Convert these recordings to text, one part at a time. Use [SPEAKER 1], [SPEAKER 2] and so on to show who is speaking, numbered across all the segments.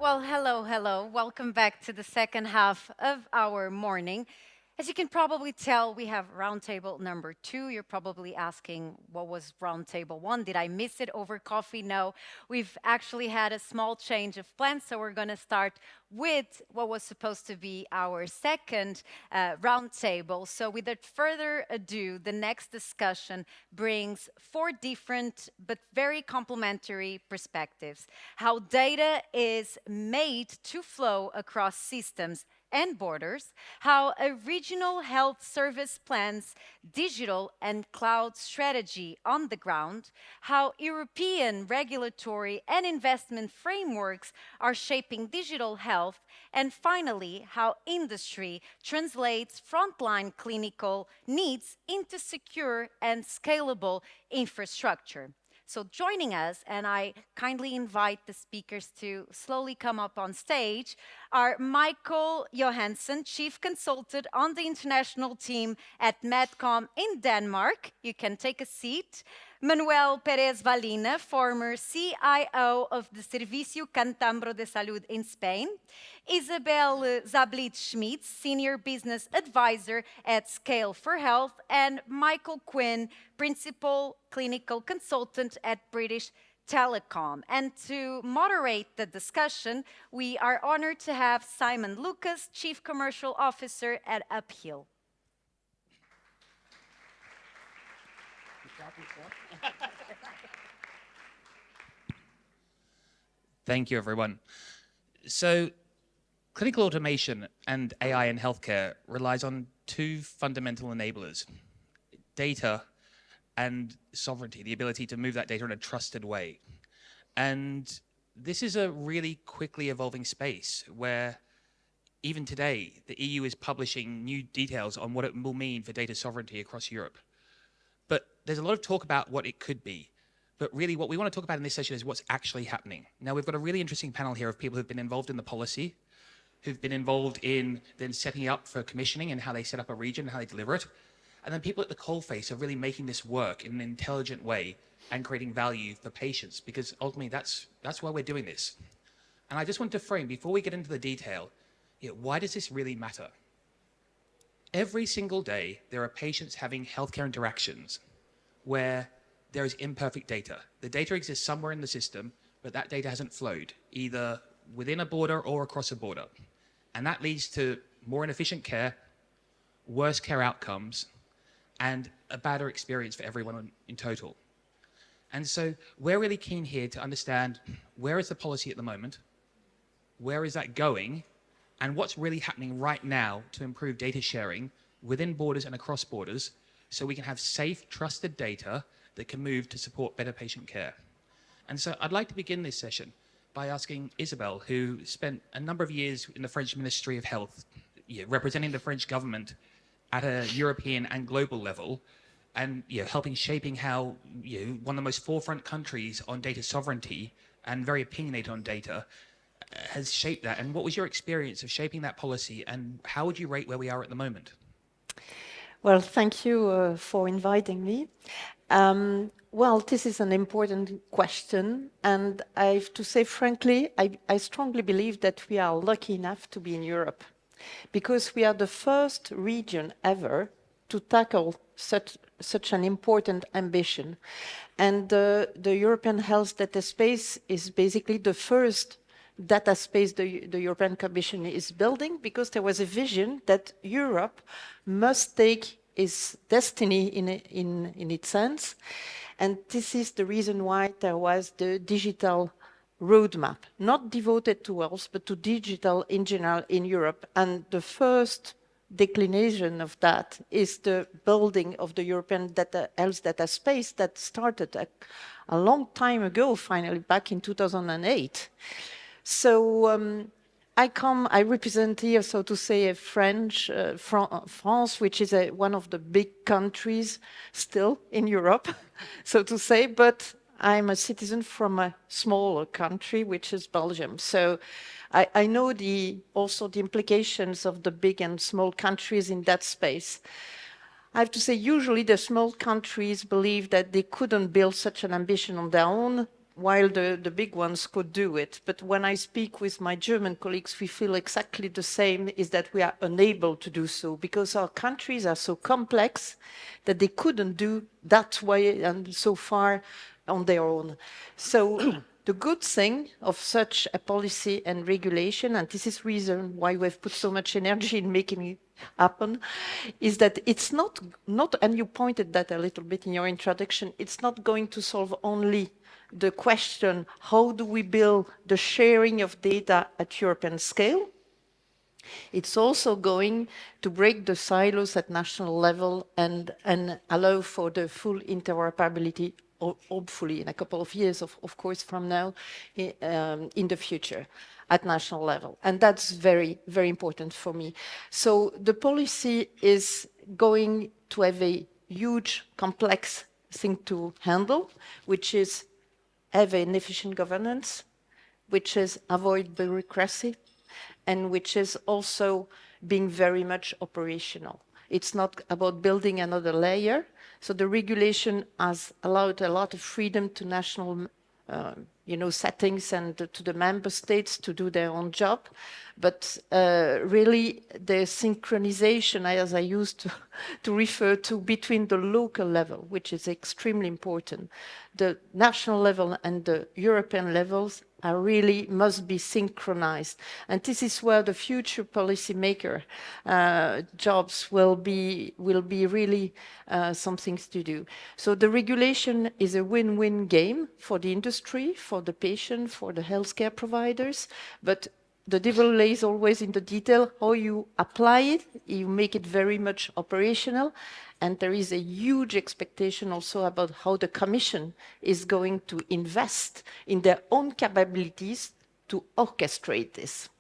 [SPEAKER 1] Well, hello, hello. Welcome back to the second half of our morning. As you can probably tell, we have roundtable number 2. You're probably asking, what was roundtable 1? Did I miss it over coffee? No, we've actually had a small change of plans, so we're going to start with what was supposed to be our second roundtable. So without further ado, the next discussion brings 4 different but very complementary perspectives. How data is made to flow across systems and borders, how a regional health service plans digital and cloud strategy on the ground, how European regulatory and investment frameworks are shaping digital health, and finally, how industry translates frontline clinical needs into secure and scalable infrastructure. So joining us, and I kindly invite the speakers to slowly come up on stage, are Michael Johansson, Chief Consultant on the international team at Medcom in Denmark. You can take a seat. Manuel Perez Valina, former CIO of the Servicio Cantambro de Salud in Spain. Isabel Zablit Schmitz, Senior Business Advisor at Scale for Health. And Michael Quinn, Principal Clinical Consultant at British Telecom. And to moderate the discussion, we are honored to have Simon Lucas, Chief Commercial Officer at UpHill.
[SPEAKER 2] Thank you, everyone. So, clinical automation and AI in healthcare relies on 2 fundamental enablers: data and sovereignty, the ability to move that data in a trusted way. And this is a really quickly evolving space where even today, the EU is publishing new details on what it will mean for data sovereignty across Europe. But there's a lot of talk about what it could be. But really what we want to talk about in this session is what's actually happening. Now, we've got a really interesting panel here of people who've been involved in the policy, who've been involved in then setting up for commissioning and how they set up a region and how they deliver it. And then people at the coalface are really making this work in an intelligent way and creating value for patients, because ultimately that's why we're doing this. And I just want to frame, before we get into the detail, why does this really matter? Every single day, there are patients having healthcare interactions where there is imperfect data. The data exists somewhere in the system, but that data hasn't flowed, either within a border or across a border. And that leads to more inefficient care, worse care outcomes, and a badder experience for everyone in total. And so we're really keen here to understand, where is the policy at the moment? Where is that going? And what's really happening right now to improve data sharing within borders and across borders, so we can have safe, trusted data that can move to support better patient care. And so I'd like to begin this session by asking Isabel, who spent a number of years in the French Ministry of Health, representing the French government at a European and global level, and helping shaping how one of the most forefront countries on data sovereignty and very opinionated on data has shaped that. And what was your experience of shaping that policy, and how would you rate where we are at the moment?
[SPEAKER 3] Well, thank you for inviting me. Well, this is an important question, and I have to say, frankly, I strongly believe that we are lucky enough to be in Europe, because we are the first region ever to tackle such an important ambition. And the European health data space is basically the first data space the European Commission is building, because there was a vision that Europe must take its destiny in its hands. And this is the reason why there was the digital roadmap, not devoted to health, but to digital in general in Europe. And the first declination of that is the building of the European health data space that started a long time ago, finally, back in 2008. So I represent here, so to say, France, which is one of the big countries still in Europe, so to say, but I'm a citizen from a smaller country, which is Belgium. So I know also the implications of the big and small countries in that space. I have to say, usually the small countries believe that they couldn't build such an ambition on their own, while the big ones could do it. But when I speak with my German colleagues, we feel exactly the same, is that we are unable to do so because our countries are so complex that they couldn't do that way and so far on their own. So the good thing of such a policy and regulation, and this is reason why we've put so much energy in making it happen, is that it's not, and you pointed that a little bit in your introduction, it's not going to solve only the question, how do we build the sharing of data at European scale? It's also going to break the silos at national level and allow for the full interoperability, hopefully in a couple of years, of course, from now, in the future at national level. And that's very, very important for me. So the policy is going to have a huge, complex thing to handle, which is have an efficient governance, which is avoid bureaucracy, and which is also being very much operational. It's not about building another layer. So the regulation has allowed a lot of freedom to national settings and to the member states to do their own job. But really the synchronization, as I used to refer to, between the local level, which is extremely important, the national level and the European levels are really must be synchronized. And this is where the future policymaker jobs will be really some things to do. So the regulation is a win-win game for the industry, for the patient, for the healthcare providers, but the devil lays always in the detail, how you apply it, you make it very much operational, and there is a huge expectation also about how the Commission is going to invest in their own capabilities to orchestrate this.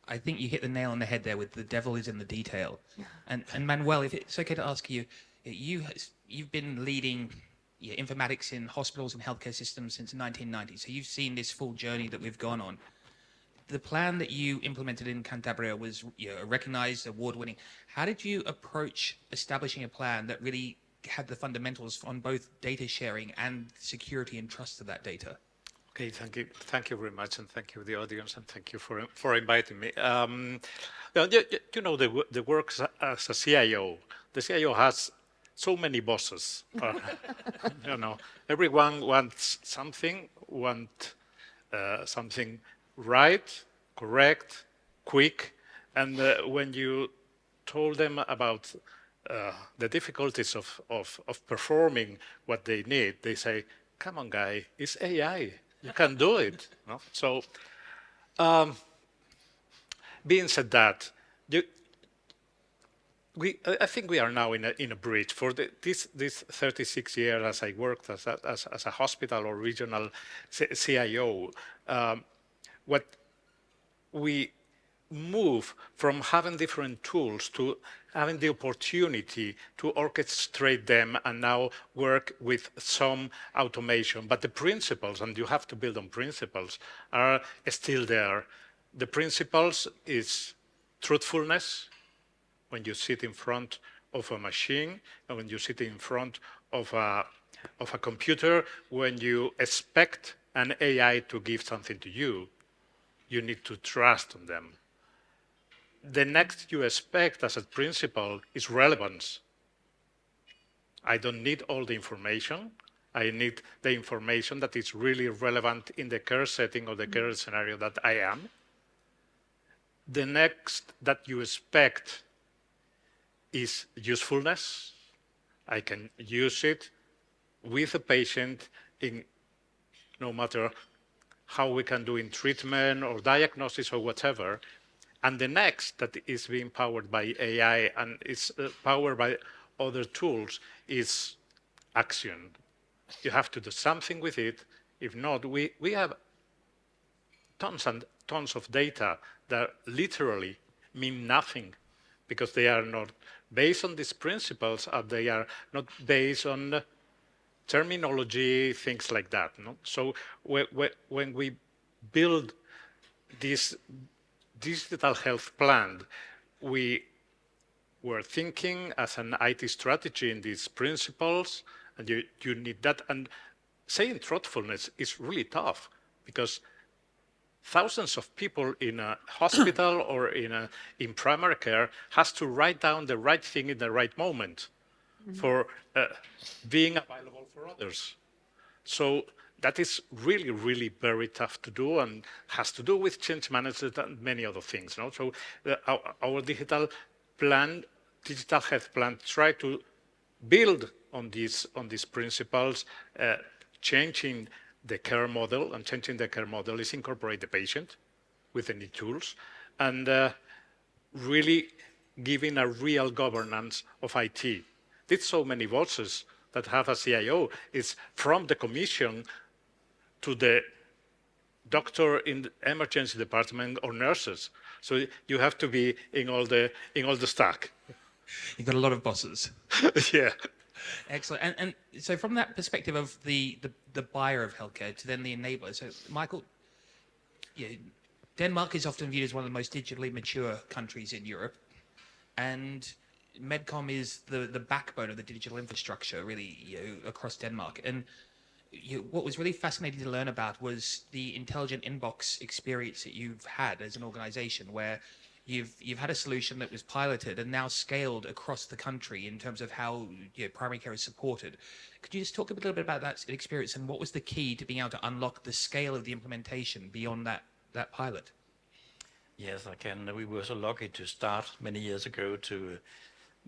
[SPEAKER 2] I think you hit the nail on the head there with the devil is in the detail. And Manuel, if it's okay to ask you, you've been leading informatics in hospitals and healthcare systems since the 1990s, so you've seen this full journey that we've gone on. The plan that you implemented in Cantabria was recognized, award-winning. How did you approach establishing a plan that really had the fundamentals on both data sharing and security and trust of that data?
[SPEAKER 4] Okay, thank you very much, and thank you the audience, and thank you for inviting me. The work as a CIO. The CIO has so many bosses. Everyone wants something, something right, correct, quick, and when you told them about the difficulties of performing what they need, they say, "Come on, guy, it's AI. You can do it." No? So, being said that, I think we are now in a bridge. For this 36 years as I worked as a hospital or regional CIO, what we move from having different tools to having the opportunity to orchestrate them and now work with some automation. But the principles, and you have to build on principles, are still there. The principles is truthfulness when you sit in front of a machine and when you sit in front of a computer, when you expect an AI to give something to you, you need to trust on them. The next you expect as a principle is relevance. I don't need all the information. I need the information that is really relevant in the care setting or the care scenario that I am. The next that you expect is usefulness. I can use it with a patient in no matter how we can do in treatment or diagnosis or whatever. And the next that is being powered by AI and is powered by other tools is action. You have to do something with it. If not, we have tons and tons of data that literally mean nothing because they are not based on these principles, they are not based on terminology, things like that. No? So when we build this digital health plan, we were thinking as an IT strategy in these principles, and you need that. And saying truthfulness is really tough because thousands of people in a hospital or in primary care has to write down the right thing in the right moment for being available for others. So that is really, really very tough to do and has to do with change management and many other things. No? So our digital plan, digital health plan, try to build on these principles, changing the care model, and changing the care model is incorporate the patient with any tools, and really giving a real governance of IT. There's so many voices that have a CIO. It's from the commission to the doctor in the emergency department or nurses. So you have to be in all the stack.
[SPEAKER 2] You've got a lot of bosses.
[SPEAKER 4] Yeah.
[SPEAKER 2] Excellent. And so from that perspective of the buyer of healthcare to then the enabler, so Michael, Denmark is often viewed as one of the most digitally mature countries in Europe, and Medcom is the backbone of the digital infrastructure really across Denmark. And what was really fascinating to learn about was the intelligent inbox experience that you've had as an organization, where you've had a solution that was piloted and now scaled across the country in terms of how primary care is supported. Could you just talk a little bit about that experience and what was the key to being able to unlock the scale of the implementation beyond that pilot?
[SPEAKER 5] Yes, I can. We were so lucky to start many years ago to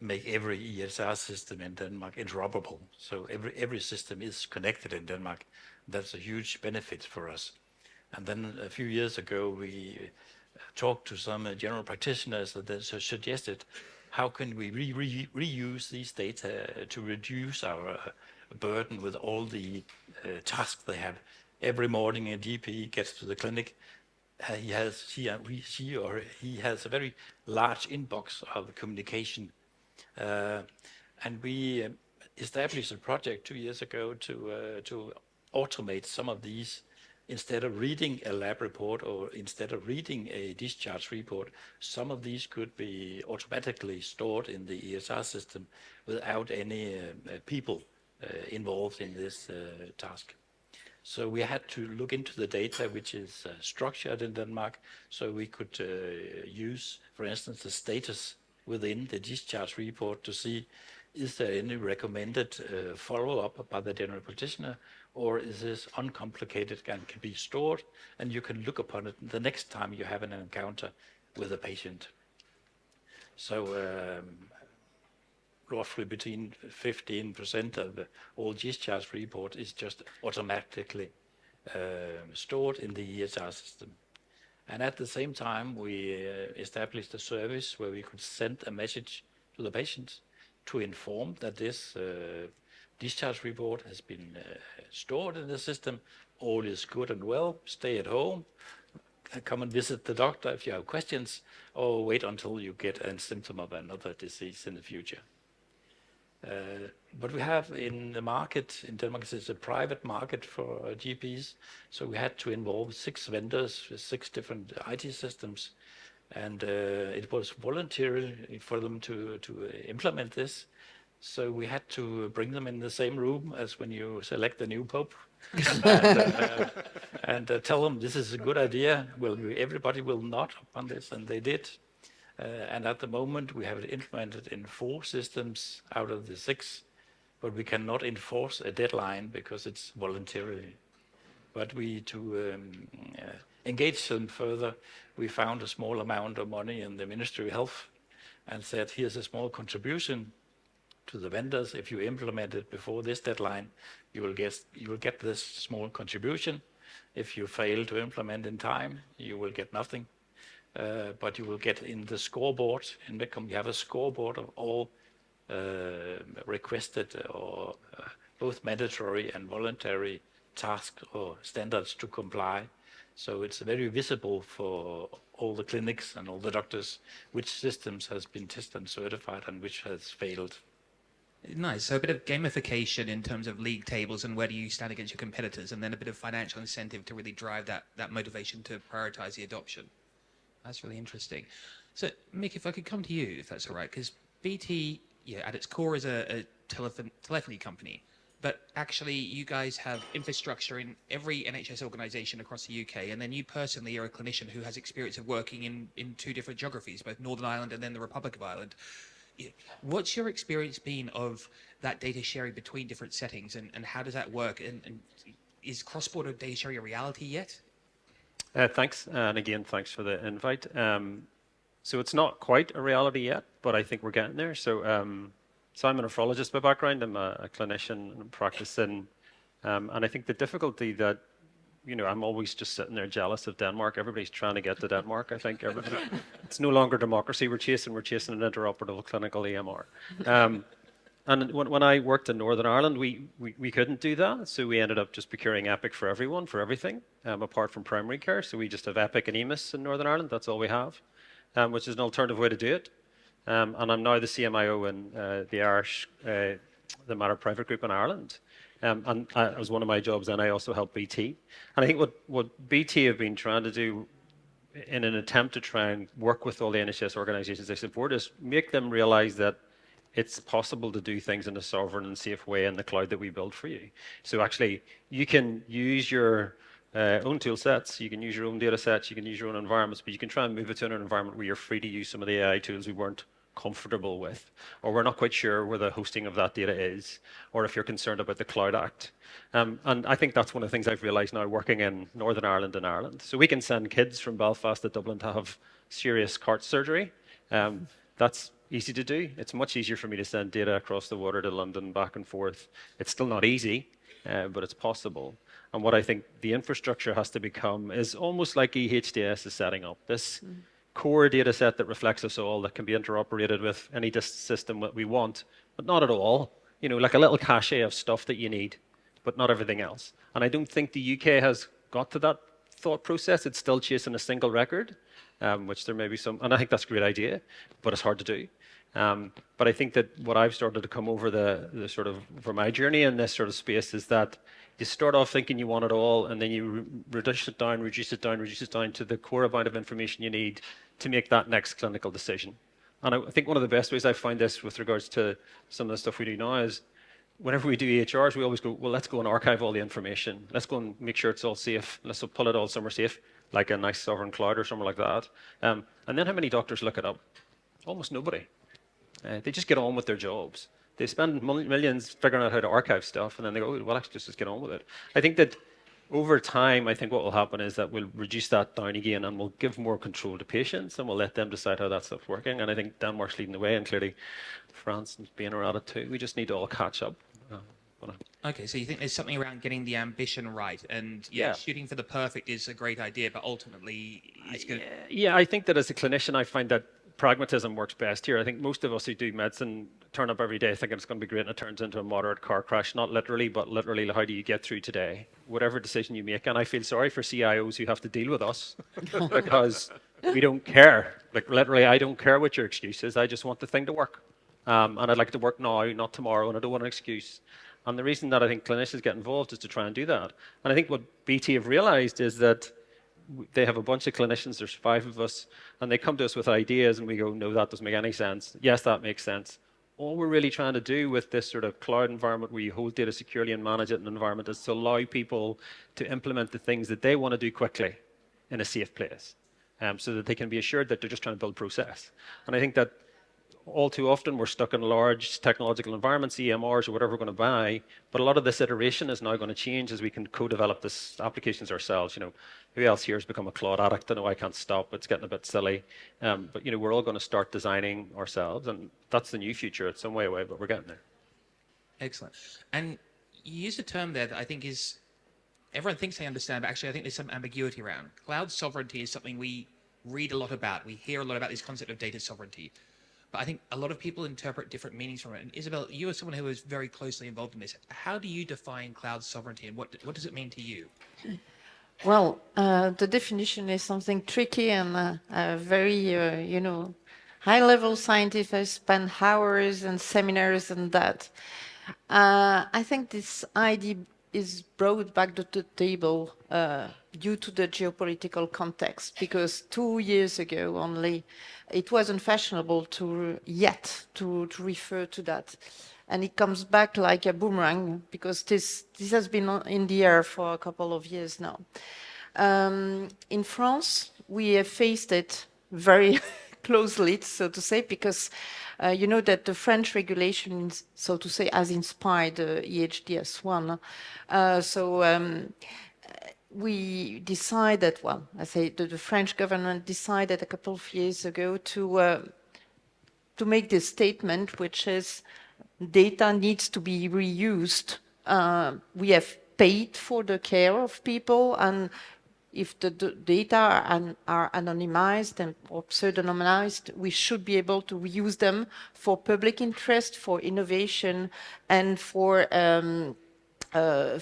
[SPEAKER 5] make every EHR system in Denmark interoperable. So every system is connected in Denmark. That's a huge benefit for us. And then a few years ago, we talked to some general practitioners that suggested, how can we reuse these data to reduce our burden with all the tasks they have. Every morning a GP gets to the clinic, he has a very large inbox of communication. And we established a project 2 years ago to automate some of these. Instead of reading a lab report or instead of reading a discharge report, some of these could be automatically stored in the EHR system without any people involved in this task. So we had to look into the data which is structured in Denmark, so we could use, for instance, the status within the discharge report to see, is there any recommended follow-up by the general practitioner, or is this uncomplicated and can be stored, and you can look upon it the next time you have an encounter with a patient. So roughly between 15% of all discharge report is just automatically stored in the EHR system. And at the same time, we established a service where we could send a message to the patients to inform that this discharge report has been stored in the system. All is good and well. Stay at home. Come and visit the doctor if you have questions, or wait until you get a symptom of another disease in the future. But we have in the market in Denmark, it's a private market for GPs, so we had to involve 6 vendors with 6 different IT systems, and it was voluntary for them to implement this. So we had to bring them in the same room as when you select the new pope, and tell them this is a good idea. Well, everybody will nod upon this, and they did. And at the moment, we have it implemented in 4 systems out of the 6, but we cannot enforce a deadline because it's voluntary. But to engage them further, we found a small amount of money in the Ministry of Health and said, here's a small contribution to the vendors. If you implement it before this deadline, you will get this small contribution. If you fail to implement in time, you will get nothing. But you will get in the scoreboard. In Medcom, you have a scoreboard of all requested or both mandatory and voluntary tasks or standards to comply. So it's very visible for all the clinics and all the doctors which systems has been tested and certified and which has failed.
[SPEAKER 2] Nice. So a bit of gamification in terms of league tables and where do you stand against your competitors, and then a bit of financial incentive to really drive that motivation to prioritize the adoption. That's really interesting. So, Mick, if I could come to you, if that's all right, because BT, at its core, is a telephony company, but actually you guys have infrastructure in every NHS organisation across the UK, and then you personally are a clinician who has experience of working in two different geographies, both Northern Ireland and then the Republic of Ireland. What's your experience been of that data sharing between different settings, and how does that work? And is cross-border data sharing a reality yet?
[SPEAKER 6] Thanks, and again, thanks for the invite. So it's not quite a reality yet, but I think we're getting there. So I'm a nephrologist by background. I'm a clinician and practicing, and I think the difficulty that, I'm always just sitting there jealous of Denmark. Everybody's trying to get to Denmark. I think it's no longer democracy we're chasing an interoperable clinical EMR. And when I worked in Northern Ireland, we couldn't do that. So we ended up just procuring Epic for everyone, for everything, apart from primary care. So we just have Epic and EMIS in Northern Ireland. That's all we have, which is an alternative way to do it. And I'm now the CMIO in the Irish, the Matter Private Group in Ireland. And it was one of my jobs, and I also helped BT. And I think what BT have been trying to do in an attempt to try and work with all the NHS organisations they support is make them realise that it's possible to do things in a sovereign and safe way in the cloud that we build for you. So actually, you can use your own tool sets, you can use your own data sets, you can use your own environments, but you can try and move it to an environment where you're free to use some of the AI tools we weren't comfortable with, or we're not quite sure where the hosting of that data is, or if you're concerned about the Cloud Act. And I think that's one of the things I've realised now working in Northern Ireland and Ireland. So we can send kids from Belfast to Dublin to have serious heart surgery. That's easy to do. It's much easier for me to send data across the water to London, back and forth. It's still not easy, but it's possible. And what I think the infrastructure has to become is almost like EHDS is setting up. This core data set that reflects us all, that can be interoperated with any system that we want, but not at all. Like a little cache of stuff that you need, but not everything else. And I don't think the UK has got to that thought process. It's still chasing a single record, which there may be some, and I think that's a great idea, but it's hard to do. But I think that what I've started to come over the sort of, for my journey in this sort of space is that you start off thinking you want it all, and then you reduce it down to the core amount of information you need to make that next clinical decision. And I think one of the best ways I find this with regards to some of the stuff we do now is whenever we do EHRs, we always go, well, let's go and archive all the information. Let's go and make sure it's all safe. Let's pull it all somewhere safe, like a nice sovereign cloud or somewhere like that. And then how many doctors look it up? Almost nobody. They just get on with their jobs. They spend millions figuring out how to archive stuff, and then they go, well, let's just get on with it. I think that over time, I think what will happen is that we'll reduce that down again, and we'll give more control to patients, and we'll let them decide how that stuff's working. And I think Denmark's leading the way, and clearly France and Spain are at it too. We just need to all catch up.
[SPEAKER 2] Okay, so you think there's something around getting the ambition right, and shooting for the perfect is a great idea, but ultimately it's going to...
[SPEAKER 6] Yeah, I think that as a clinician, I find that pragmatism works best here. I think most of us who do medicine turn up every day thinking it's going to be great, and it turns into a moderate car crash. Not literally, but literally, how do you get through today? Whatever decision you make. And I feel sorry for CIOs who have to deal with us because we don't care. Like literally, I don't care what your excuse is. I just want the thing to work. And I'd like it to work now, not tomorrow, and I don't want an excuse. And the reason that I think clinicians get involved is to try and do that. And I think what BT have realized is that they have a bunch of clinicians, there's 5 of us, and they come to us with ideas and we go, no, that doesn't make any sense. Yes, that makes sense. All we're really trying to do with this sort of cloud environment where you hold data securely and manage it in an environment is to allow people to implement the things that they want to do quickly in a safe place, so that they can be assured that they're just trying to build process. And I think that all too often we're stuck in large technological environments, EMRs or whatever we're going to buy, but a lot of this iteration is now going to change as we can co-develop this applications ourselves. Who else here has become a cloud addict? I know I can't stop, it's getting a bit silly. But we're all going to start designing ourselves, and that's the new future. It's some way away, but we're getting there.
[SPEAKER 2] Excellent. And you used a term there that I think is, everyone thinks they understand, but actually I think there's some ambiguity around. Cloud sovereignty is something we read a lot about. We hear a lot about this concept of data sovereignty. But I think a lot of people interpret different meanings from it. And Isabel, you are someone who is very closely involved in this. How do you define cloud sovereignty, and what does it mean to you?
[SPEAKER 3] Well, the definition is something tricky and very, high-level scientists spend hours and seminars on that. I think this idea is brought back to the table due to the geopolitical context, because 2 years ago only, it wasn't fashionable to refer to that. and it comes back like a boomerang because this has been in the air for a couple of years now. In France, we have faced it very closely, so to say, because you know that the French regulation, so to say, has inspired EHDS1. We decided, well, I say the French government decided a couple of years ago to make this statement, which is data needs to be reused. We have paid for the care of people, and if the data are anonymized and or pseudonymized, we should be able to reuse them for public interest, for innovation, and for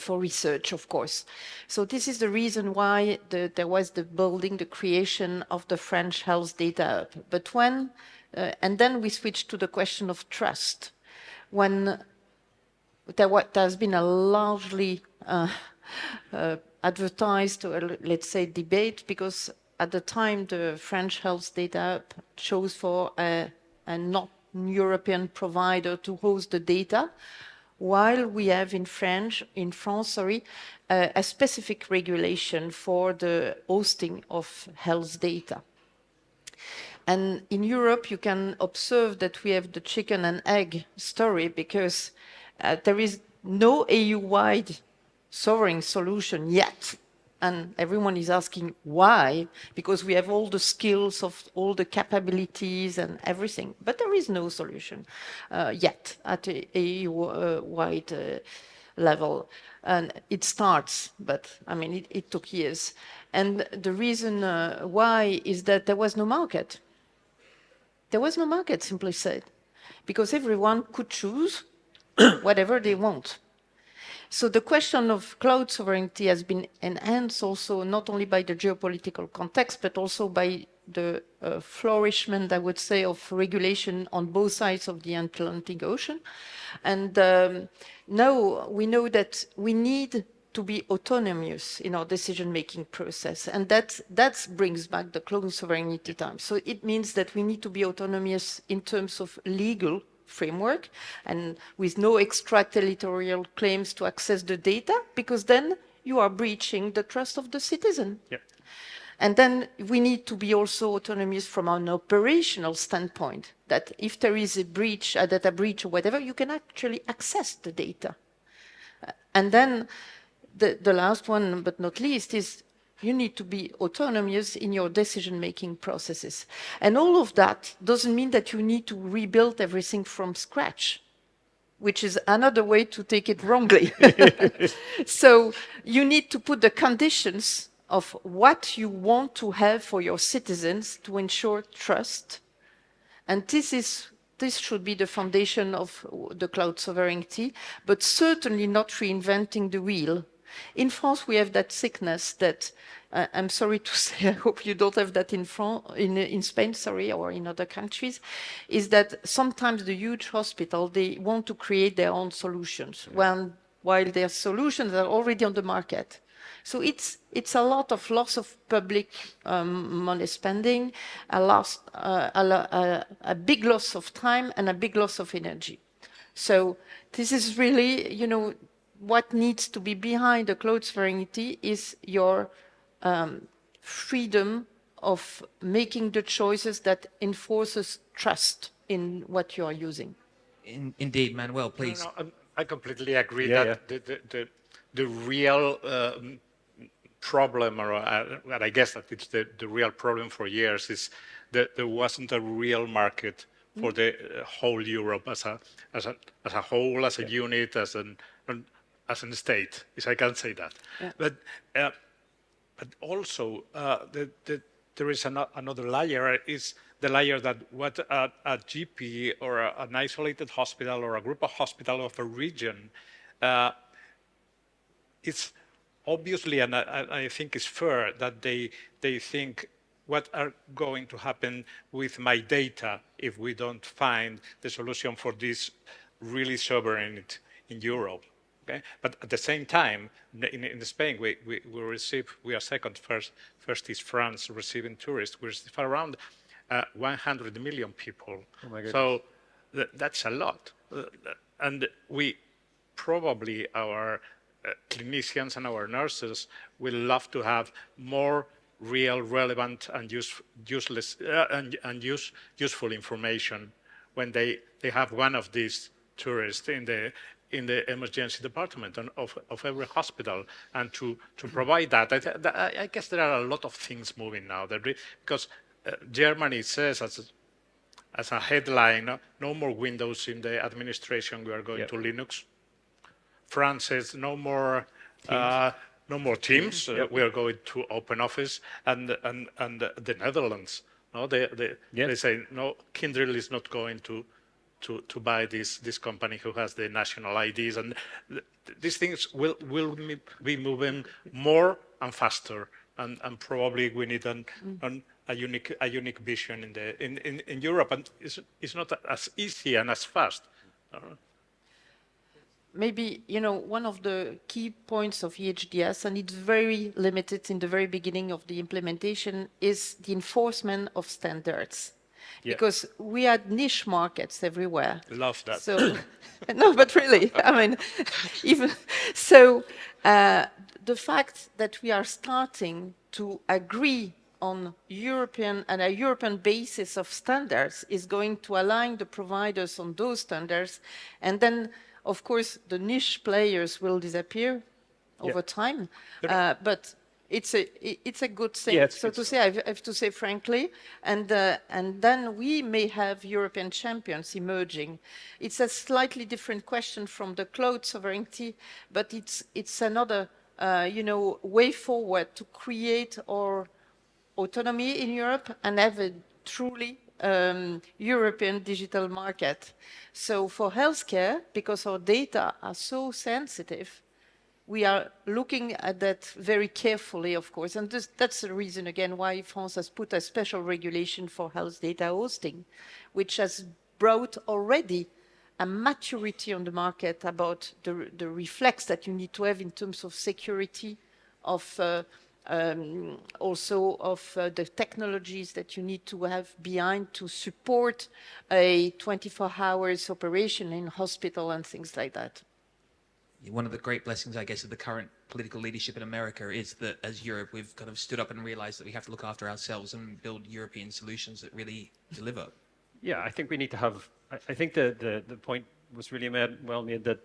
[SPEAKER 3] research, of course. So this is the reason why there was the creation of the French Health Data Hub. But when, and then we switched to the question of trust. When there's been a largely advertised, or let's say debate, because at the time the French Health Data Hub chose for a not European provider to host the data, while we have in France, a specific regulation for the hosting of health data. And in Europe, you can observe that we have the chicken and egg story, because there is no EU-wide sovereign solution yet. And everyone is asking why, because we have all the skills of all the capabilities and everything, but there is no solution yet at a EU-wide level. And it starts, but I mean, it took years. And the reason why is that there was no market. There was no market, simply said, because everyone could choose whatever they want. So the question of cloud sovereignty has been enhanced also not only by the geopolitical context, but also by the flourishment, I would say, of regulation on both sides of the Atlantic Ocean. And now we know that we need to be autonomous in our decision-making process. And that brings back the cloud sovereignty time. So it means that we need to be autonomous in terms of legal framework and with no extraterritorial claims to access the data, because then you are breaching the trust of the citizen.
[SPEAKER 4] Yep.
[SPEAKER 3] And then we need to be also autonomous from an operational standpoint, that if there is a breach, a data breach or whatever, you can actually access the data. And then the last one, but not least, is you need to be autonomous in your decision-making processes. And all of that doesn't mean that you need to rebuild everything from scratch, which is another way to take it wrongly. So you need to put the conditions of what you want to have for your citizens to ensure trust. And this should be the foundation of the cloud sovereignty, but certainly not reinventing the wheel. In France, we have that sickness that, I'm sorry to say, I hope you don't have that in Spain, or in other countries, is that sometimes the huge hospital, they want to create their own solutions, while their solutions are already on the market. So it's a lot of loss of public money spending, a big loss of time, and a big loss of energy. So this is really, what needs to be behind the cloud sovereignty is your freedom of making the choices that enforces trust in what you are using.
[SPEAKER 2] Indeed, Manuel, please.
[SPEAKER 4] No, I completely agree
[SPEAKER 6] Yeah,
[SPEAKER 4] that the real problem, and I guess that it's the real problem for years, is that there wasn't a real market for the whole Europe as a whole, as a unit, as a state, if I can say that. Yeah. But also there is another layer, is the layer that what a GP or an isolated hospital or a group of hospitals of a region, it's obviously, and I think it's fair that they think, what are going to happen with my data if we don't find the solution for this really sovereign in Europe? Okay? But at the same time, in Spain, we are second. First is France receiving tourists. We receive around 100 million people.
[SPEAKER 6] Oh my goodness.
[SPEAKER 4] So That's a lot. And we probably, our clinicians and our nurses will love to have more real, relevant, and useful information when they have one of these tourists in the emergency department of every hospital, and to provide that. I guess there are a lot of things moving now, because Germany says as a headline, no more Windows in the administration, we are going to Linux. France says no more Teams. We are going to OpenOffice, and the Netherlands, no, they say no, Kindle is not going to buy this company who has the national IDs, and these things will be moving more and faster, and probably we need a unique vision in Europe, and it's not as easy and as fast.
[SPEAKER 3] Maybe, one of the key points of EHDS, and it's very limited in the very beginning of the implementation, is the enforcement of standards. Yeah. Because we had niche markets everywhere.
[SPEAKER 4] Love that.
[SPEAKER 3] So, no, but really, I mean, even so, the fact that we are starting to agree on a European basis of standards is going to align the providers on those standards, and then, of course, the niche players will disappear over time. But it's a good thing. Yeah, so to say, I have to say frankly, and then we may have European champions emerging. It's a slightly different question from the cloud sovereignty, but it's another way forward to create our autonomy in Europe and have a truly European digital market. So for healthcare, because our data are so sensitive, we are looking at that very carefully, of course. And that's the reason, again, why France has put a special regulation for health data hosting, which has brought already a maturity on the market about the reflex that you need to have in terms of security, of also of the technologies that you need to have behind to support a 24 hours operation in hospital and things like that.
[SPEAKER 2] One of the great blessings, I guess, of the current political leadership in America is that as Europe, we've kind of stood up and realized that we have to look after ourselves and build European solutions that really deliver.
[SPEAKER 6] Yeah, I think we need to have, I think the point was really well made that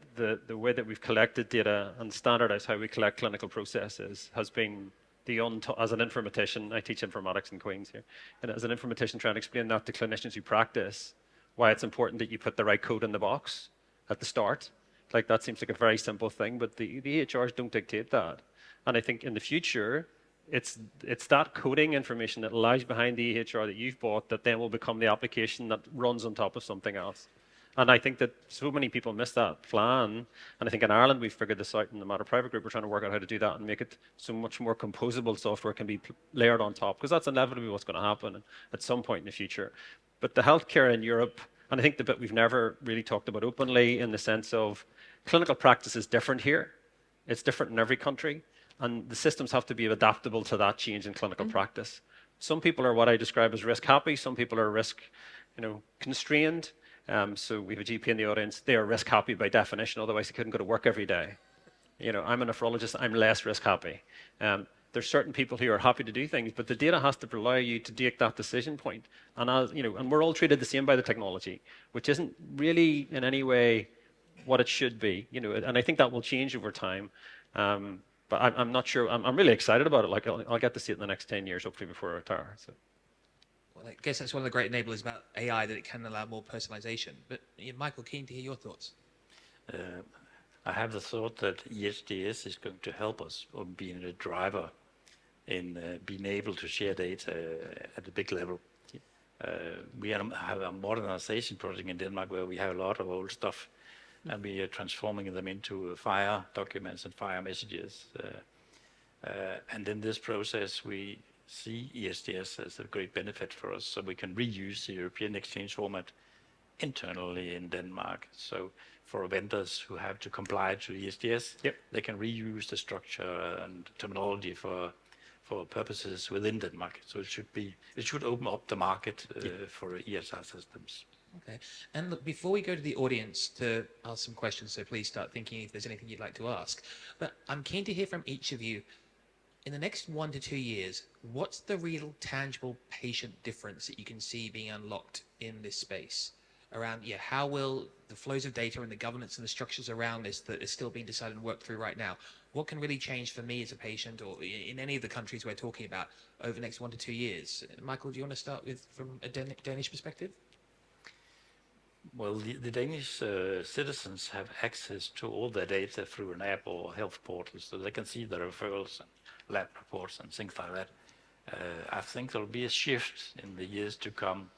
[SPEAKER 6] the way that we've collected data and standardized how we collect clinical processes has been as an informatician, I teach informatics in Queen's here, and as an informatician trying to explain that to clinicians who practice, why it's important that you put the right code in the box at the start. Like, that seems like a very simple thing, but the EHRs don't dictate that. And I think in the future, it's that coding information that lies behind the EHR that you've bought that then will become the application that runs on top of something else. And I think that so many people miss that plan. And I think in Ireland, we've figured this out in the Matter Private Group. We're trying to work out how to do that and make it so much more composable software can be layered on top, because that's inevitably what's going to happen at some point in the future. But the healthcare in Europe, and I think the bit we've never really talked about openly, in the sense of clinical practice is different here. It's different in every country. And the systems have to be adaptable to that change in clinical practice. Some people are what I describe as risk happy. Some people are risk constrained. So we have a GP in the audience. They are risk happy by definition, otherwise they couldn't go to work every day. I'm a nephrologist, I'm less risk happy. There's certain people who are happy to do things, but the data has to allow you to take that decision point. And and we're all treated the same by the technology, which isn't really in any way what it should be. And I think that will change over time. But I'm not sure. I'm really excited about it. Like, I'll get to see it in the next 10 years, hopefully, before I retire. So.
[SPEAKER 2] Well, I guess that's one of the great enablers about AI, that it can allow more personalization. But Michael, keen to hear your thoughts.
[SPEAKER 5] I have the thought that EHDS is going to help us on being a driver in being able to share data at a big level. We have a modernization project in Denmark where we have a lot of old stuff, and we are transforming them into FHIR documents and FHIR messages. And in this process, we see EHDS as a great benefit for us, so we can reuse the European exchange format internally in Denmark. So for vendors who have to comply to EHDS, they can reuse the structure and terminology for purposes within Denmark. So it should open up the market for EHR systems.
[SPEAKER 2] Okay. And look, before we go to the audience to ask some questions, so please start thinking if there's anything you'd like to ask. But I'm keen to hear from each of you. In the next 1 to 2 years, what's the real tangible patient difference that you can see being unlocked in this space? Around, yeah, how will the flows of data and the governance and the structures around this that is still being decided and worked through right now, what can really change for me as a patient or in any of the countries we're talking about over the next 1 to 2 years? Michael, do you want to start with from a Danish perspective?
[SPEAKER 5] Well, the Danish citizens have access to all their data through an app or health portal, so they can see the referrals and lab reports and things like that. I think there will be a shift in the years to come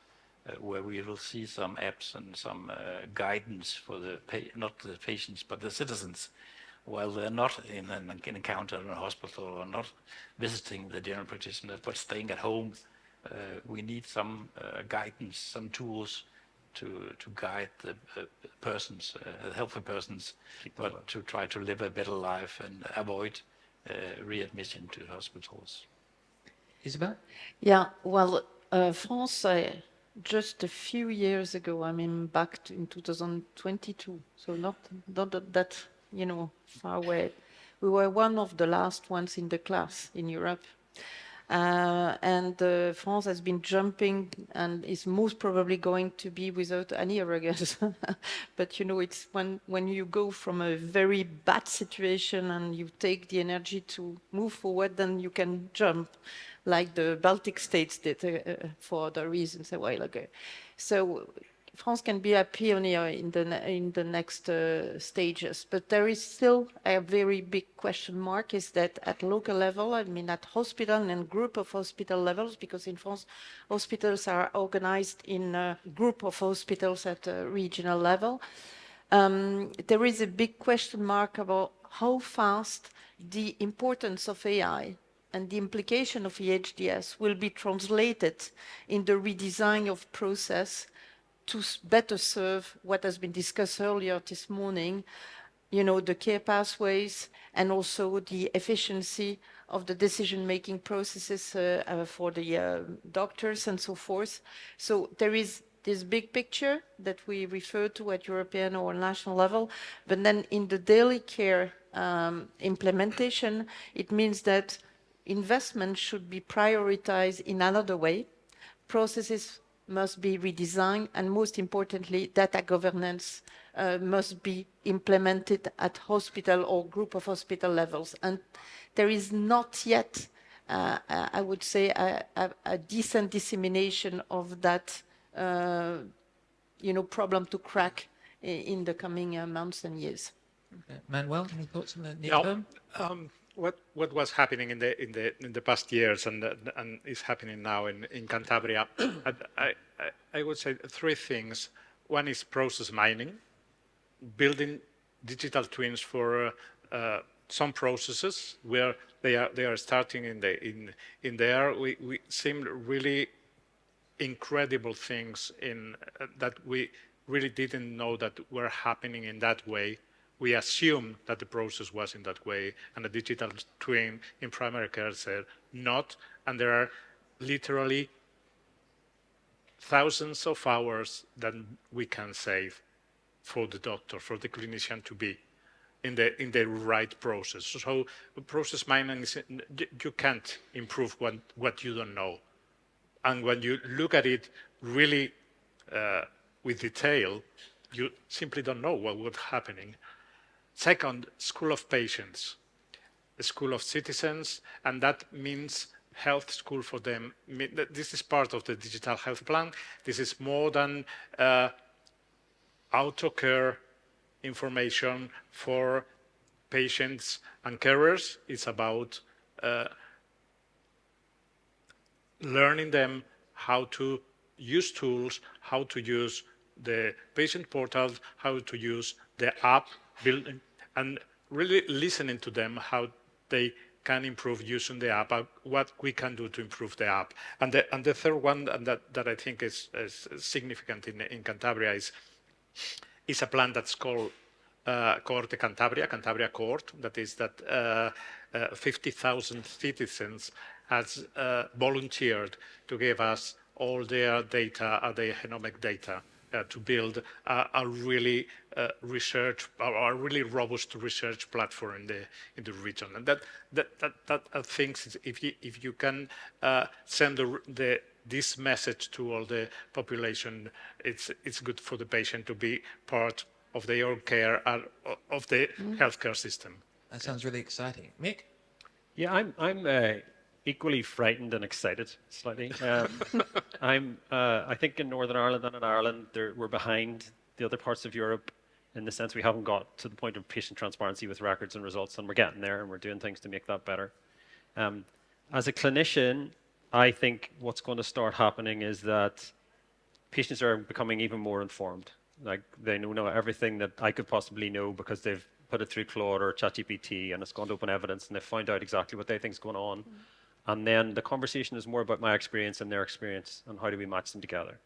[SPEAKER 5] where we will see some apps and some guidance for the not the patients but the citizens, while they're not in an encounter in a hospital or not visiting the general practitioner but staying at home. We need some guidance, some tools to guide the persons, healthy persons, but to try to live a better life and avoid readmission to hospitals.
[SPEAKER 2] Isabel?
[SPEAKER 3] Yeah, well, France, just a few years ago, I mean, in 2022, so not that, far away. We were one of the last ones in the class in Europe. And France has been jumping and is most probably going to be without any arrogance. But it's when you go from a very bad situation and you take the energy to move forward, then you can jump, like the Baltic states did for other reasons a while ago. So France can be a pioneer in the next stages, but there is still a very big question mark, is that at local level, I mean at hospital and group of hospital levels, because in France hospitals are organized in a group of hospitals at a regional level, there is a big question mark about how fast the importance of AI and the implication of EHDS will be translated in the redesign of process to better serve what has been discussed earlier this morning, the care pathways and also the efficiency of the decision-making processes for the doctors and so forth. So there is this big picture that we refer to at European or national level, but then in the daily care implementation, it means that investment should be prioritized in another way. Processes must be redesigned, and most importantly, data governance must be implemented at hospital or group of hospital levels. And there is not yet, I would say, a decent dissemination of that, problem to crack in the coming months and years.
[SPEAKER 2] Okay. Manuel, any thoughts on the near term?
[SPEAKER 4] What was happening in the past years and is happening now in Cantabria, I would say three things. One is process mining, building digital twins for some processes where they are starting in there. We seem really incredible things in that we really didn't know that were happening in that way. We assumed that the process was in that way, and a digital twin in primary care said not, and there are literally thousands of hours that we can save for the doctor, for the clinician to be in the right process. So process mining is, you can't improve what you don't know. And when you look at it really with detail, you simply don't know what was happening. Second, school of patients, a school of citizens, and that means health school for them. This is part of the digital health plan. This is more than auto care information for patients and carers. It's about learning them how to use tools, how to use the patient portal, how to use the app, building, and really listening to them how they can improve using the app, what we can do to improve the app. And the third one, and that I think is significant in Cantabria, is a plan that's called Cohorte Cantabria Cohort. That is that 50,000 citizens has volunteered to give us all their data, their genomic data, to build a really a really robust research platform in the region. And that I think if you can send this message to all the population, it's good for the patient to be part of their own care and of the healthcare system.
[SPEAKER 2] That sounds really exciting. Mick?
[SPEAKER 6] Yeah, I'm equally frightened and excited slightly. I think in Northern Ireland and in Ireland, we're behind the other parts of Europe in the sense we haven't got to the point of patient transparency with records and results, and we're getting there, and we're doing things to make that better. As a clinician, I think what's going to start happening is that patients are becoming even more informed. Like they know everything that I could possibly know because they've put it through Claude or ChatGPT and it's gone to open evidence and they've found out exactly what they think is going on. And then the conversation is more about my experience and their experience and how do we match them together.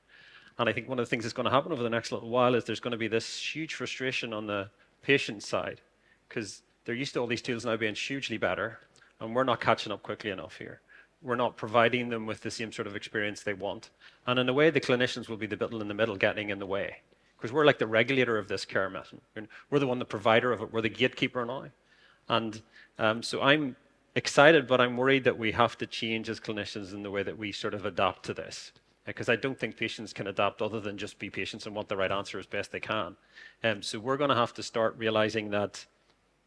[SPEAKER 6] And I think one of the things that's going to happen over the next little while is there's going to be this huge frustration on the patient side because they're used to all these tools now being hugely better and we're not catching up quickly enough here. We're not providing them with the same sort of experience they want. And in a way, the clinicians will be the bit in the middle getting in the way. Because we're like the regulator of this care method. We're the one, the provider of it. We're the gatekeeper now. And so I'm excited, but I'm worried that we have to change as clinicians in the way that we sort of adapt to this. Because I don't think patients can adapt other than just be patients and want the right answer as best they can. So we're going to have to start realizing that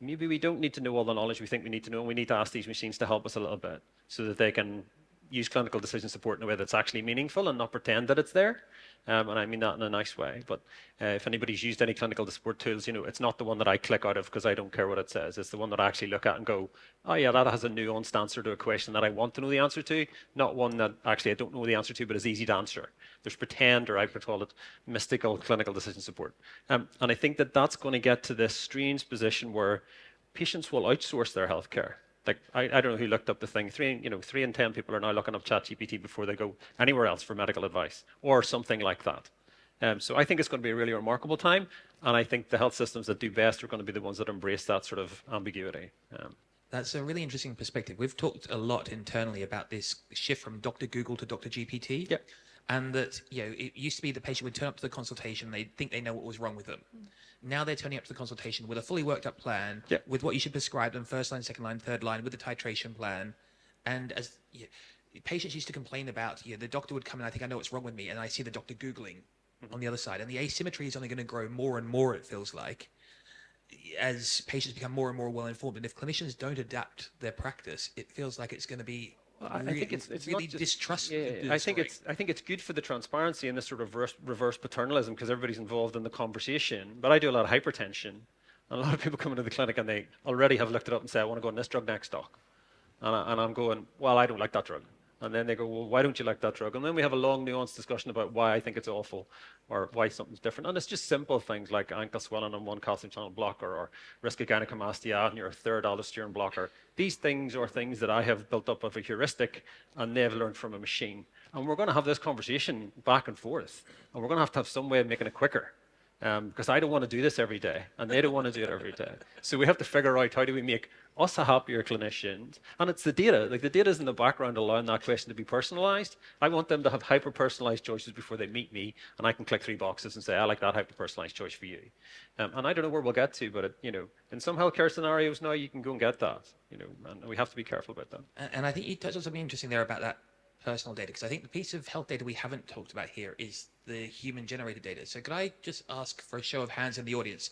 [SPEAKER 6] maybe we don't need to know all the knowledge we think we need to know, and we need to ask these machines to help us a little bit so that they can use clinical decision support in a way that's actually meaningful and not pretend that it's there. And I mean that in a nice way. But if anybody's used any clinical support tools, it's not the one that I click out of because I don't care what it says. It's the one that I actually look at and go, oh yeah, that has a nuanced answer to a question that I want to know the answer to, not one that actually I don't know the answer to, but is easy to answer. There's pretend, or I would call it mystical clinical decision support. And I think that that's going to get to this strange position where patients will outsource their healthcare. Like, I don't know who looked up the thing. 3 in 10 people are now looking up ChatGPT before they go anywhere else for medical advice or something like that. So I think it's going to be a really remarkable time. And I think the health systems that do best are going to be the ones that embrace that sort of ambiguity.
[SPEAKER 2] That's a really interesting perspective. We've talked a lot internally about this shift from Dr. Google to Dr. GPT.
[SPEAKER 6] Yep.
[SPEAKER 2] And that, it used to be the patient would turn up to the consultation, they'd think they know what was wrong with them. Now they're turning up to the consultation with a fully worked up plan, with what you should prescribe them, first line, second line, third line, with the titration plan. And as patients used to complain about, the doctor would come and I think I know what's wrong with me, and I see the doctor Googling on the other side. And the asymmetry is only going to grow more and more, it feels like, as patients become more and more well informed. And if clinicians don't adapt their practice, it feels like it's going to be
[SPEAKER 6] I think it's
[SPEAKER 2] really
[SPEAKER 6] not just,
[SPEAKER 2] distrustful.
[SPEAKER 6] Yeah, I think it's good for the transparency and this sort of reverse paternalism because everybody's involved in the conversation. But I do a lot of hypertension, and a lot of people come into the clinic and they already have looked it up and say, I want to go on this drug next, doc. And I'm going, well, I don't like that drug. And then they go, well, why don't you like that drug? And then we have a long, nuanced discussion about why I think it's awful or why something's different. And it's just simple things like ankle swelling on one calcium channel blocker or risk of gynecomastia on your third aldosterone blocker. These things are things that I have built up of a heuristic and they've learned from a machine. And we're going to have this conversation back and forth. And we're going to have some way of making it quicker. Because I don't want to do this every day, and they don't want to do it every day. So we have to figure out how do we make us a happier clinicians. And it's the data. Like the data is in the background allowing that question to be personalized. I want them to have hyper-personalized choices before they meet me, and I can click 3 boxes and say, I like that hyper-personalized choice for you. And I don't know where we'll get to, but in some healthcare scenarios now, you can go and get that. And we have to be careful about that.
[SPEAKER 2] And I think you touched on something interesting there about that personal data, because I think the piece of health data we haven't talked about here is the human-generated data. So could I just ask for a show of hands in the audience,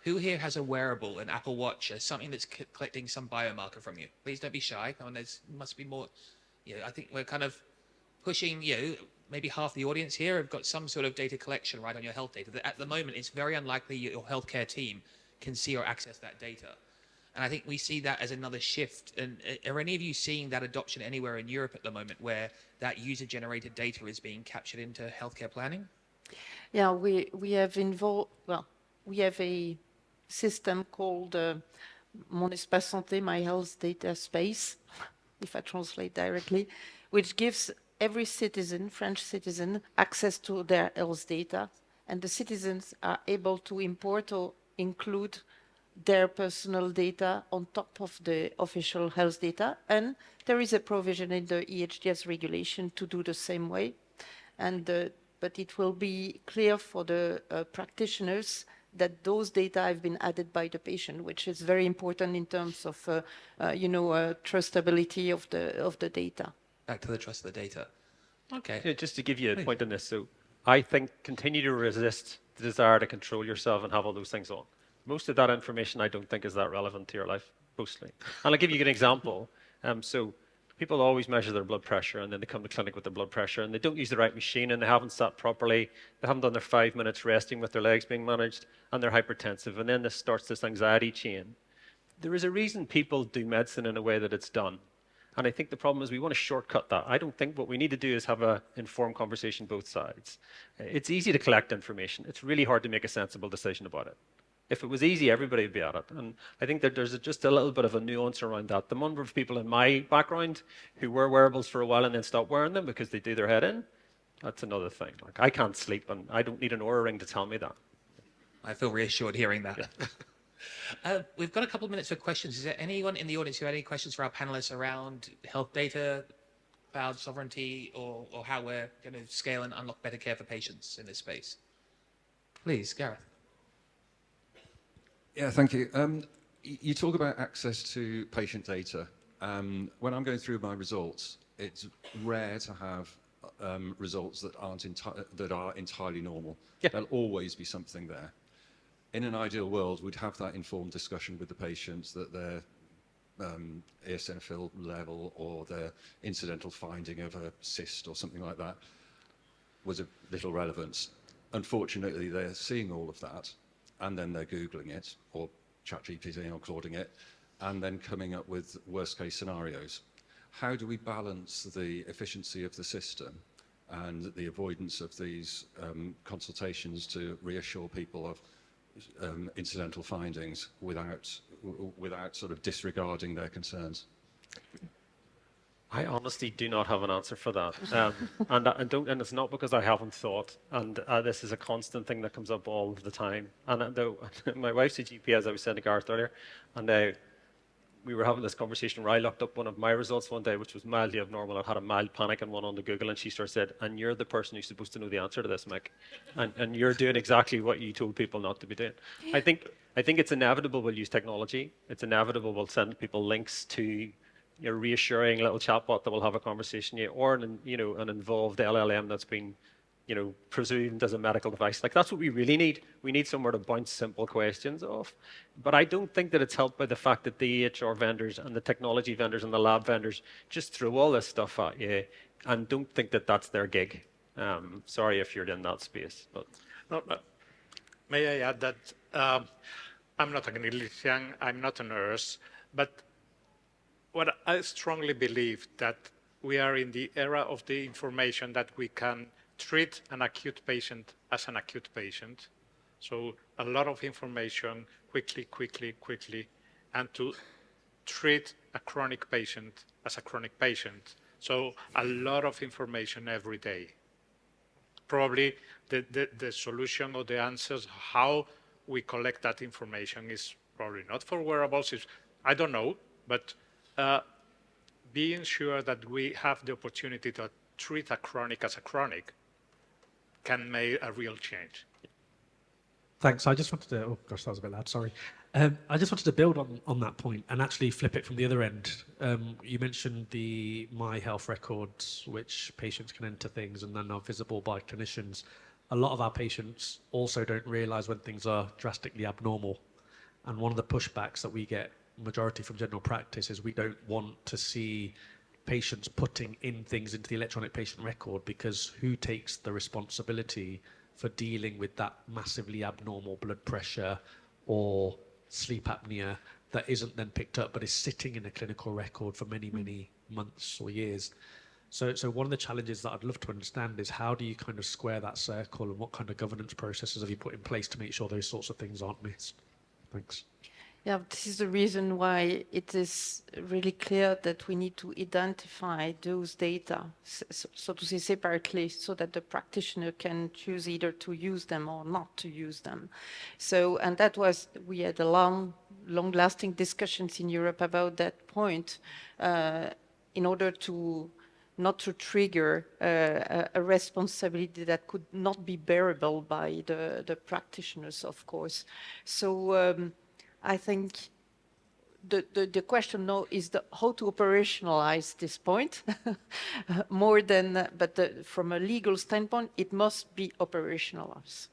[SPEAKER 2] who here has a wearable, an Apple Watch, or something that's collecting some biomarker from you? Please don't be shy. Come on, there must be more. I think we're kind of pushing, maybe half the audience here have got some sort of data collection right on your health data. At the moment, it's very unlikely your healthcare team can see or access that data. And I think we see that as another shift. And are any of you seeing that adoption anywhere in Europe at the moment where that user-generated data is being captured into healthcare planning?
[SPEAKER 3] Yeah, we have we have a system called Mon Espace Santé, My Health Data Space, if I translate directly, which gives every citizen, French citizen, access to their health data. And the citizens are able to import or include their personal data on top of the official health data. And there is a provision in the EHDS regulation to do the same way. And but it will be clear for the practitioners that those data have been added by the patient, which is very important in terms of, trustability of the data.
[SPEAKER 2] Back to the trust of the data. Okay.
[SPEAKER 6] Yeah, just to give you a point on this, so I think continue to resist the desire to control yourself and have all those things on. Most of that information I don't think is that relevant to your life, mostly. And I'll give you an example. So people always measure their blood pressure and then they come to clinic with their blood pressure and they don't use the right machine and they haven't sat properly, they haven't done their 5 minutes resting with their legs being managed and they're hypertensive, and then this starts this anxiety chain. There is a reason people do medicine in a way that it's done. And I think the problem is we want to shortcut that. I don't think what we need to do is have an informed conversation both sides. It's easy to collect information. It's really hard to make a sensible decision about it. If it was easy, everybody would be at it. And I think that there's just a little bit of a nuance around that. The number of people in my background who wear wearables for a while and then stop wearing them because they do their head in, that's another thing. Like, I can't sleep and I don't need an Oura ring to tell me that.
[SPEAKER 2] I feel reassured hearing that. Yeah. We've got a couple of minutes for questions. Is there anyone in the audience who had any questions for our panelists around health data, cloud sovereignty, or how we're going to scale and unlock better care for patients in this space? Please, Gareth.
[SPEAKER 7] Yeah, thank you. You talk about access to patient data. When I'm going through my results, it's rare to have results that are entirely normal.
[SPEAKER 6] Yeah.
[SPEAKER 7] There'll always be something there. In an ideal world, we'd have that informed discussion with the patients that their eosinophil level or their incidental finding of a cyst or something like that was of little relevance. Unfortunately, they're seeing all of that, and then they're Googling it, or ChatGPT or Clauding it, and then coming up with worst-case scenarios. How do we balance the efficiency of the system and the avoidance of these consultations to reassure people of incidental findings without sort of disregarding their concerns?
[SPEAKER 6] I honestly do not have an answer for that, and it's not because I haven't thought. And this is a constant thing that comes up all the time. And my wife's a GP, as I was saying to Gareth earlier, and we were having this conversation where I looked up one of my results one day, which was mildly abnormal. I had a mild panic and one on the Google, and she started said, "And you're the person who's supposed to know the answer to this, Mick, and you're doing exactly what you told people not to be doing." I think it's inevitable we'll use technology. It's inevitable we'll send people links to your reassuring little chatbot that will have a conversation, or an involved LLM that's been, presumed as a medical device. Like, that's what we really need. We need somewhere to bounce simple questions off. But I don't think that it's helped by the fact that the EHR vendors and the technology vendors and the lab vendors just throw all this stuff at you and don't think that that's their gig. Sorry if you're in that space. But
[SPEAKER 4] No, may I add that I'm not a clinician, I'm not a nurse, but what I strongly believe that we are in the era of the information that we can treat an acute patient as an acute patient. So a lot of information quickly, and to treat a chronic patient as a chronic patient. So a lot of information every day. Probably the solution or the answers, how we collect that information is probably not for wearables. I don't know, but being sure that we have the opportunity to treat a chronic as a chronic can make a real change.
[SPEAKER 8] Thanks. I just wanted to, oh gosh, that was a bit loud, sorry. I just wanted to build on that point and actually flip it from the other end. You mentioned the My Health records, which patients can enter things and then are visible by clinicians. A lot of our patients also don't realise when things are drastically abnormal. And one of the pushbacks that we get, majority from general practice, is we don't want to see patients putting in things into the electronic patient record, because who takes the responsibility for dealing with that massively abnormal blood pressure or sleep apnea that isn't then picked up but is sitting in a clinical record for many, many months or years? So one of the challenges that I'd love to understand is, how do you kind of square that circle, and what kind of governance processes have you put in place to make sure those sorts of things aren't missed? Thanks.
[SPEAKER 3] Yeah, this is the reason why it is really clear that we need to identify those data, so to say, separately, so that the practitioner can choose either to use them or not to use them. So, and that was, we had a long-lasting discussions in Europe about that point, in order to not to trigger a responsibility that could not be bearable by the practitioners, of course. So I think the question now is how to operationalize this point more than, from a legal standpoint, it must be operationalized.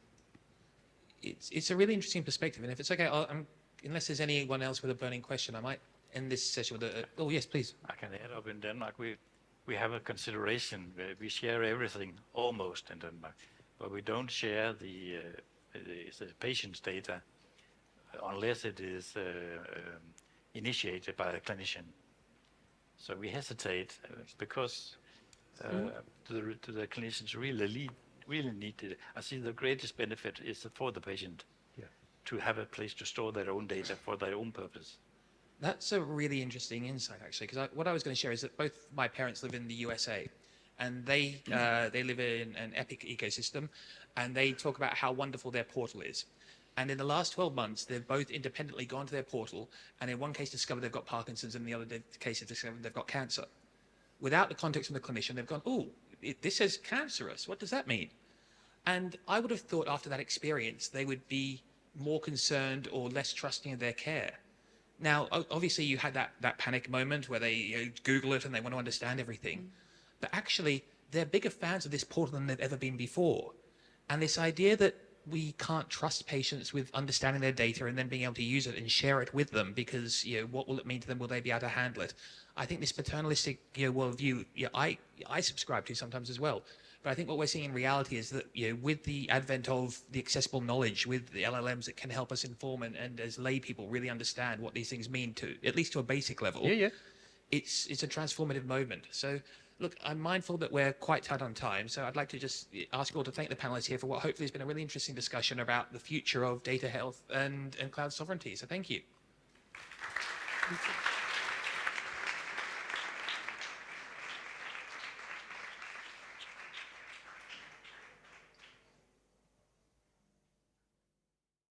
[SPEAKER 2] It's a really interesting perspective, and if it's okay, unless there's anyone else with a burning question, I might end this session with a. Oh yes, please.
[SPEAKER 5] I can add up in Denmark. We have a consideration where we share everything almost in Denmark, but we don't share the patient's data unless it is initiated by a clinician. So we hesitate because the clinicians really need it. I see the greatest benefit is for the patient to have a place to store their own data for their own purpose.
[SPEAKER 2] That's a really interesting insight, actually, because what I was going to share is that both my parents live in the USA, and they live in an epic ecosystem, and they talk about how wonderful their portal is. And in the last 12 months, they've both independently gone to their portal, and in one case discovered they've got Parkinson's, and in the other case discovered they've got cancer. Without the context from the clinician, they've gone, oh, this says cancerous. What does that mean? And I would have thought after that experience, they would be more concerned or less trusting of their care. Now, obviously, you had that panic moment where they Google it and they want to understand everything. But actually, they're bigger fans of this portal than they've ever been before. And this idea that we can't trust patients with understanding their data and then being able to use it and share it with them because, what will it mean to them? Will they be able to handle it? I think this paternalistic worldview, I subscribe to sometimes as well. But I think what we're seeing in reality is that, with the advent of the accessible knowledge, with the LLMs that can help us inform and as lay people really understand what these things mean to, at least to a basic level, it's a transformative moment. So, look, I'm mindful that we're quite tight on time, so I'd like to just ask you all to thank the panelists here for what hopefully has been a really interesting discussion about the future of data health and cloud sovereignty. So thank you.
[SPEAKER 3] Thank you.